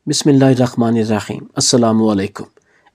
بسم اللہ الرحمن الرحیم۔ السلام علیکم۔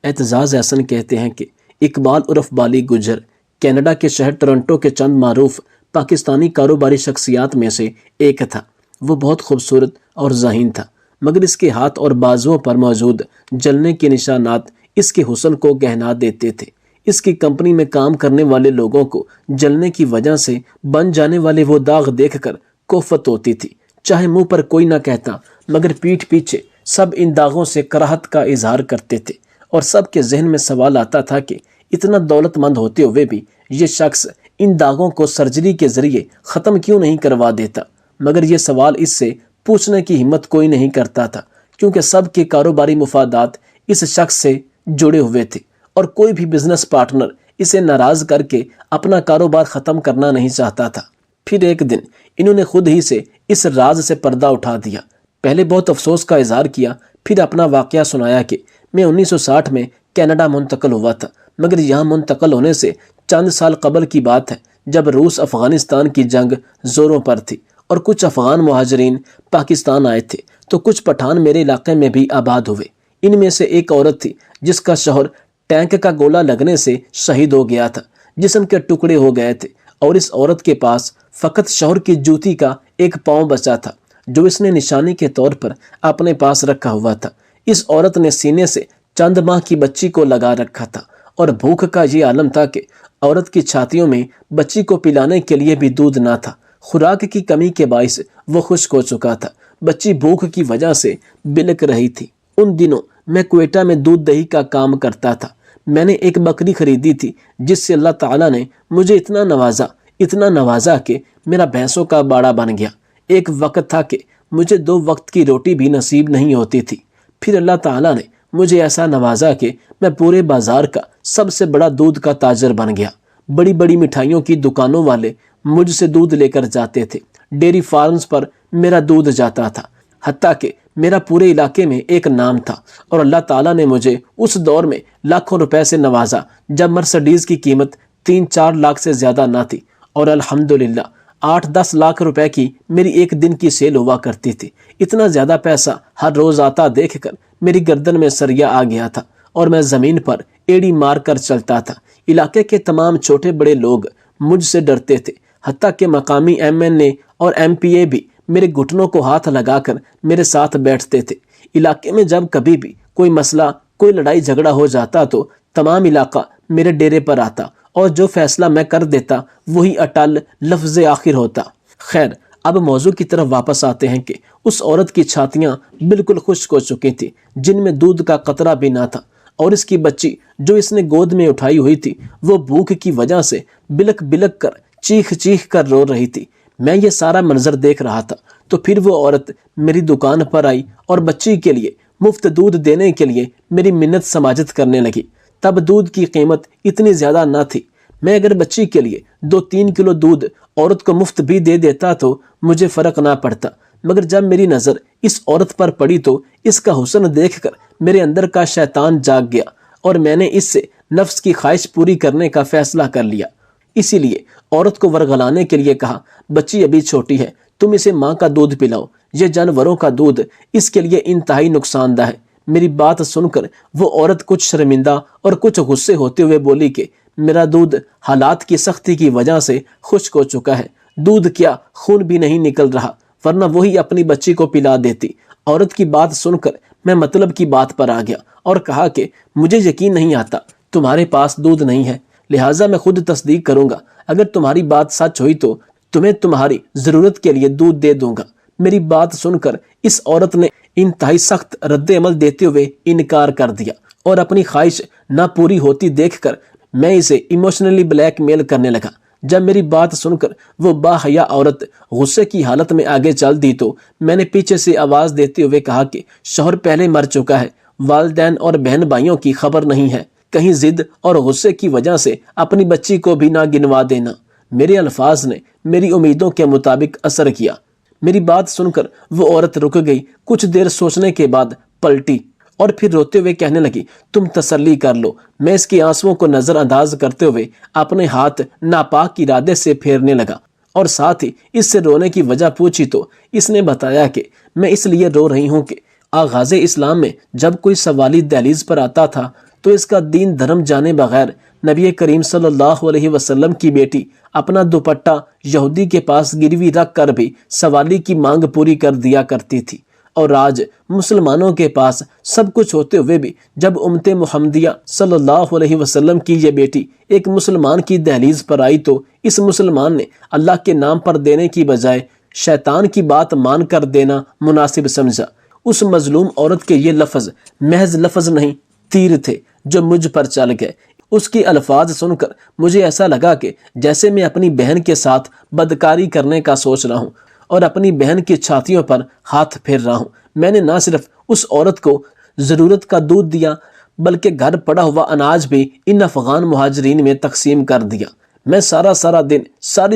اعتزاز احسن کہتے ہیں کہ اقبال عرف بالی گجر کینیڈا کے شہر ٹورنٹو کے چند معروف پاکستانی کاروباری شخصیات میں سے ایک تھا۔ وہ بہت خوبصورت اور ذہین تھا، مگر اس کے ہاتھ اور بازوؤں پر موجود جلنے کے نشانات اس کے حسن کو گہنا دیتے تھے۔ اس کی کمپنی میں کام کرنے والے لوگوں کو جلنے کی وجہ سے بن جانے والے وہ داغ دیکھ کر کوفت ہوتی تھی۔ چاہے منہ پر کوئی نہ کہتا، مگر پیٹھ پیچھے سب ان داغوں سے کراہت کا اظہار کرتے تھے، اور سب کے ذہن میں سوال آتا تھا کہ اتنا دولت مند ہوتے ہوئے بھی یہ شخص ان داغوں کو سرجری کے ذریعے ختم کیوں نہیں کروا دیتا۔ مگر یہ سوال اس سے پوچھنے کی ہمت کوئی نہیں کرتا تھا، کیونکہ سب کے کاروباری مفادات اس شخص سے جڑے ہوئے تھے، اور کوئی بھی بزنس پارٹنر اسے ناراض کر کے اپنا کاروبار ختم کرنا نہیں چاہتا تھا۔ پھر ایک دن انہوں نے خود ہی سے اس راز سے پردہ اٹھا دیا۔ پہلے بہت افسوس کا اظہار کیا، پھر اپنا واقعہ سنایا کہ میں 1960 میں کینیڈا منتقل ہوا تھا، مگر یہاں منتقل ہونے سے چند سال قبل کی بات ہے، جب روس افغانستان کی جنگ زوروں پر تھی اور کچھ افغان مہاجرین پاکستان آئے تھے، تو کچھ پٹھان میرے علاقے میں بھی آباد ہوئے۔ ان میں سے ایک عورت تھی جس کا شوہر ٹینک کا گولہ لگنے سے شہید ہو گیا تھا، جسم کے ٹکڑے ہو گئے تھے، اور اس عورت کے پاس فقط شوہر کی جوتی کا ایک پاؤں بچا تھا، جو اس نے نشانی کے طور پر اپنے پاس رکھا ہوا تھا۔ اس عورت نے سینے سے چند ماہ کی بچی کو لگا رکھا تھا، اور بھوک کا یہ عالم تھا کہ عورت کی چھاتیوں میں بچی کو پلانے کے لیے بھی دودھ نہ تھا۔ خوراک کی کمی کے باعث وہ خشک ہو چکا تھا، بچی بھوک کی وجہ سے بلک رہی تھی۔ ان دنوں میں کوئٹہ میں دودھ دہی کا کام کرتا تھا۔ میں نے ایک بکری خریدی تھی، جس سے اللہ تعالیٰ نے مجھے اتنا نوازا کہ میرا بھینسوں کا باڑا بن گیا۔ ایک وقت تھا کہ مجھے 2 وقت کی روٹی بھی نصیب نہیں ہوتی تھی، پھر اللہ تعالیٰ نے مجھے ایسا نوازا کہ میں پورے بازار کا سب سے بڑا دودھ کا تاجر بن گیا۔ بڑی بڑی مٹھائیوں کی دکانوں والے مجھ سے دودھ لے کر جاتے تھے، ڈیری فارمز پر میرا دودھ جاتا تھا، حتیٰ کہ میرا پورے علاقے میں ایک نام تھا۔ اور اللہ تعالیٰ نے مجھے اس دور میں لاکھوں روپے سے نوازا جب مرسڈیز کی قیمت 3-4 لاکھ سے زیادہ نہ تھی، اور الحمدللہ 8-10 لاکھ روپے کی میری ایک دن کی سیل ہوا کرتی تھی۔ اتنا زیادہ پیسہ ہر روز آتا دیکھ کر میری گردن میں سریا آ گیا تھا، اور میں زمین پر ایڑی مار کر چلتا تھا۔ علاقے کے تمام چھوٹے بڑے لوگ مجھ سے ڈرتے تھے، حتیٰ کہ مقامی MNA اور MP بھی میرے گھٹنوں کو ہاتھ لگا کر میرے ساتھ بیٹھتے تھے۔ علاقے میں جب کبھی بھی کوئی مسئلہ، کوئی لڑائی جھگڑا ہو جاتا تو تمام علاقہ میرے ڈیرے پر آتا، اور جو فیصلہ میں کر دیتا وہی اٹل لفظ آخر ہوتا۔ خیر، اب موضوع کی طرف واپس آتے ہیں کہ اس عورت کی چھاتیاں بالکل خشک ہو چکی تھیں، جن میں دودھ کا قطرہ بھی نہ تھا، اور اس کی بچی جو اس نے گود میں اٹھائی ہوئی تھی، وہ بھوک کی وجہ سے بلک بلک کر چیخ چیخ کر رو رہی تھی۔ میں یہ سارا منظر دیکھ رہا تھا تو پھر وہ عورت میری دکان پر آئی اور بچی کے لیے مفت دودھ دینے کے لیے میری منت سماجت کرنے لگی۔ تب دودھ کی قیمت اتنی زیادہ نہ تھی، میں اگر بچی کے لیے 2-3 کلو دودھ عورت کو مفت بھی دے دیتا تو مجھے فرق نہ پڑتا، مگر جب میری نظر اس عورت پر پڑی تو اس کا حسن دیکھ کر میرے اندر کا شیطان جاگ گیا، اور میں نے اس سے نفس کی خواہش پوری کرنے کا فیصلہ کر لیا۔ اسی لیے عورت کو ورغلانے کے لیے کہا، بچی ابھی چھوٹی ہے، تم اسے ماں کا دودھ پلاؤ، یہ جانوروں کا دودھ اس کے لیے انتہائی نقصان دہ ہے۔ میری بات سن کر وہ عورت کچھ شرمندہ اور کچھ غصے ہوتے ہوئے بولی کہ میرا دودھ حالات کی سختی کی وجہ سے خشک ہو چکا ہے، دودھ کیا خون بھی نہیں نکل رہا، ورنہ وہی اپنی بچی کو پلا دیتی۔ عورت کی بات سن کر میں مطلب کی بات پر آ گیا اور کہا کہ مجھے یقین نہیں آتا تمہارے پاس دودھ نہیں ہے، لہٰذا میں خود تصدیق کروں گا۔ اگر تمہاری بات سچ ہوئی تو تمہیں تمہاری ضرورت کے لیے دودھ دے دوں گا۔ میری بات سن کر اس عورت نے انتہائی سخت رد عمل دیتے ہوئے انکار کر دیا، اور اپنی خواہش نہ پوری ہوتی دیکھ کر میں اسے ایموشنلی بلیک میل کرنے لگا۔ جب میری بات سن کر وہ باحیا عورت غصے کی حالت میں آگے چل دی تو میں نے پیچھے سے آواز دیتے ہوئے کہا کہ شوہر پہلے مر چکا ہے، والدین اور بہن بھائیوں کی خبر نہیں ہے، کہیں ضد اور غصے کی وجہ سے اپنی بچی کو بھی نہ گنوا دینا۔ میرے الفاظ نے میری امیدوں کے مطابق اثر کیا۔ میری بات سن کر وہ عورت رک گئی، کچھ دیر سوچنے کے بعد پلٹی، اور پھر روتے ہوئے کہنے لگی، تم تسلی کر لو۔ میں اس کے آنسوؤں کو نظر انداز کرتے ہوئے اپنے ہاتھ ناپاک ارادے سے پھیرنے لگا، اور ساتھ ہی اس سے رونے کی وجہ پوچھی تو اس نے بتایا کہ میں اس لیے رو رہی ہوں کہ آغاز اسلام میں جب کوئی سوالی دہلیز پر آتا تھا تو اس کا دین دھرم جانے بغیر نبی کریم صلی اللہ علیہ وسلم کی بیٹی اپنا دوپٹہ یہودی کے پاس گروی رکھ کر بھی سوالی کی مانگ پوری کر دیا کرتی تھی۔ اور آج مسلمانوں کے پاس سب کچھ ہوتے ہوئے بھی جب امت محمدیہ صلی اللہ علیہ وسلم کی یہ بیٹی ایک مسلمان کی دہلیز پر آئی تو اس مسلمان نے اللہ کے نام پر دینے کی بجائے شیطان کی بات مان کر دینا مناسب سمجھا۔ اس مظلوم عورت کے یہ لفظ محض لفظ نہیں، تیر تھے جو مجھ پر چل گئے۔ اس کی الفاظ سن کر مجھے ایسا لگا کہ جیسے میں اپنی بہن کے ساتھ بدکاری کرنے کا سوچ رہا ہوں اور اپنی بہن کی چھاتیوں پر ہاتھ پھیر رہا ہوں۔ میں نے نہ صرف اس عورت کو ضرورت کا دودھ دیا بلکہ گھر پڑا ہوا اناج بھی ان افغان مہاجرین میں تقسیم کر دیا۔ میں سارا دن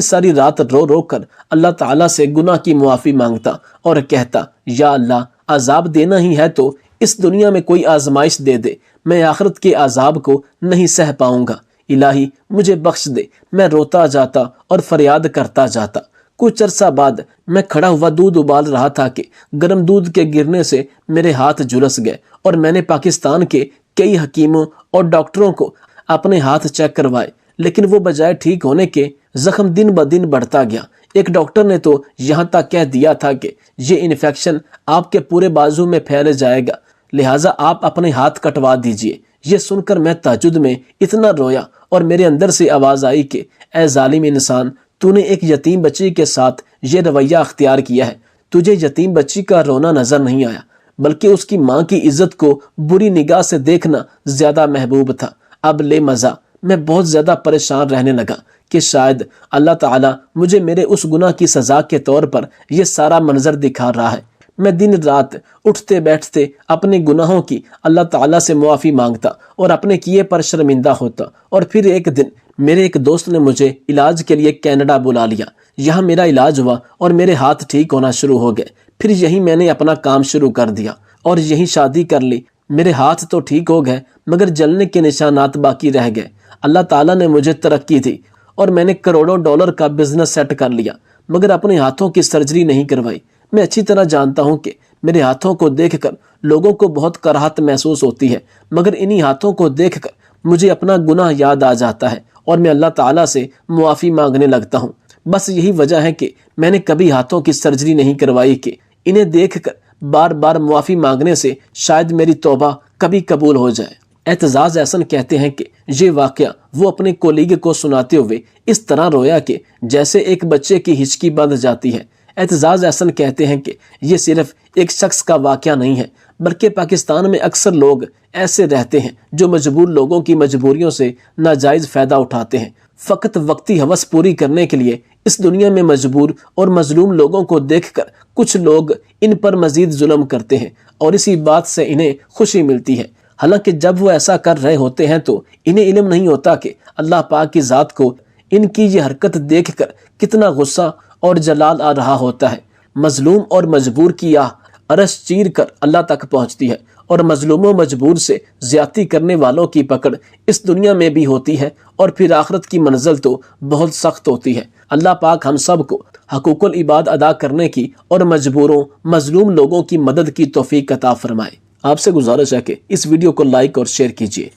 ساری رات رو رو کر اللہ تعالیٰ سے گناہ کی معافی مانگتا اور کہتا، یا اللہ، عذاب دینا ہی ہے تو اس دنیا میں کوئی آزمائش دے دے، میں آخرت کے عذاب کو نہیں سہ پاؤں گا، الہی مجھے بخش دے۔ میں روتا جاتا اور فریاد کرتا جاتا۔ کچھ عرصہ بعد میں کھڑا ہوا دودھ ابال رہا تھا کہ گرم دودھ کے گرنے سے میرے ہاتھ جھلس گئے اور میں نے پاکستان کے کئی حکیموں اور ڈاکٹروں کو اپنے ہاتھ چیک کروائے، لیکن وہ بجائے ٹھیک ہونے کے زخم دن بدن بڑھتا گیا۔ ایک ڈاکٹر نے تو یہاں تک کہہ دیا تھا کہ یہ انفیکشن آپ کے پورے بازو میں پھیل جائے گا، لہٰذا آپ اپنے ہاتھ کٹوا دیجئے۔ یہ سن کر میں تعجب میں اتنا رویا اور میرے اندر سے آواز آئی کہ اے ظالم انسان، تو نے ایک یتیم بچی کے ساتھ یہ رویہ اختیار کیا ہے۔ تجھے یتیم بچی کا رونا نظر نہیں آیا بلکہ اس کی ماں کی عزت کو بری نگاہ سے دیکھنا زیادہ محبوب تھا۔ اب لے مزہ، میں بہت زیادہ پریشان رہنے لگا کہ شاید اللہ تعالیٰ مجھے میرے اس گناہ کی سزا کے طور پر یہ سارا منظر دکھا رہا ہے۔ میں دن رات اٹھتے بیٹھتے اپنے گناہوں کی اللہ تعالیٰ سے معافی مانگتا اور اپنے کیے پر شرمندہ ہوتا، اور پھر ایک دن میرے ایک دوست نے مجھے علاج کے لیے کینیڈا بلا لیا۔ یہاں میرا علاج ہوا اور میرے ہاتھ ٹھیک ہونا شروع ہو گئے۔ پھر یہیں میں نے اپنا کام شروع کر دیا اور یہیں شادی کر لی۔ میرے ہاتھ تو ٹھیک ہو گئے مگر جلنے کے نشانات باقی رہ گئے۔ اللہ تعالیٰ نے مجھے ترقی دی اور میں نے کروڑوں ڈالر کا بزنس سیٹ کر لیا مگر اپنے ہاتھوں کی سرجری نہیں کروائی۔ میں اچھی طرح جانتا ہوں کہ میرے ہاتھوں کو دیکھ کر لوگوں کو بہت کراہت محسوس ہوتی ہے، مگر انہی ہاتھوں کو دیکھ کر مجھے اپنا گناہ یاد آ جاتا ہے اور میں اللہ تعالیٰ سے معافی مانگنے لگتا ہوں۔ بس یہی وجہ ہے کہ میں نے کبھی ہاتھوں کی سرجری نہیں کروائی کہ انہیں دیکھ کر بار بار معافی مانگنے سے شاید میری توبہ کبھی قبول ہو جائے۔ اعتزاز احسن کہتے ہیں کہ یہ واقعہ وہ اپنے کولیگ کو سناتے ہوئے اس طرح رویا کہ جیسے ایک بچے کی ہچکی بندھ جاتی ہے۔ اعتزاز احسن کہتے ہیں کہ یہ صرف ایک شخص کا واقعہ نہیں ہے بلکہ پاکستان میں اکثر لوگ ایسے رہتے ہیں جو مجبور لوگوں کی مجبوریوں سے ناجائز فائدہ اٹھاتے ہیں، فقط وقتی ہوس پوری کرنے کے لیے۔ اس دنیا میں مجبور اور مظلوم لوگوں کو دیکھ کر کچھ لوگ ان پر مزید ظلم کرتے ہیں اور اسی بات سے انہیں خوشی ملتی ہے، حالانکہ جب وہ ایسا کر رہے ہوتے ہیں تو انہیں علم نہیں ہوتا کہ اللہ پاک کی ذات کو ان کی یہ حرکت دیکھ کر کتنا غصہ اور جلال آ رہا ہوتا ہے۔ مظلوم اور مجبور کی آہ عرش چیر کر اللہ تک پہنچتی ہے اور مظلوم و مجبور سے زیادتی کرنے والوں کی پکڑ اس دنیا میں بھی ہوتی ہے اور پھر آخرت کی منزل تو بہت سخت ہوتی ہے۔ اللہ پاک ہم سب کو حقوق العباد ادا کرنے کی اور مجبوروں مظلوم لوگوں کی مدد کی توفیق عطا فرمائے۔ آپ سے گزارش ہے کہ اس ویڈیو کو لائک اور شیئر کیجیے۔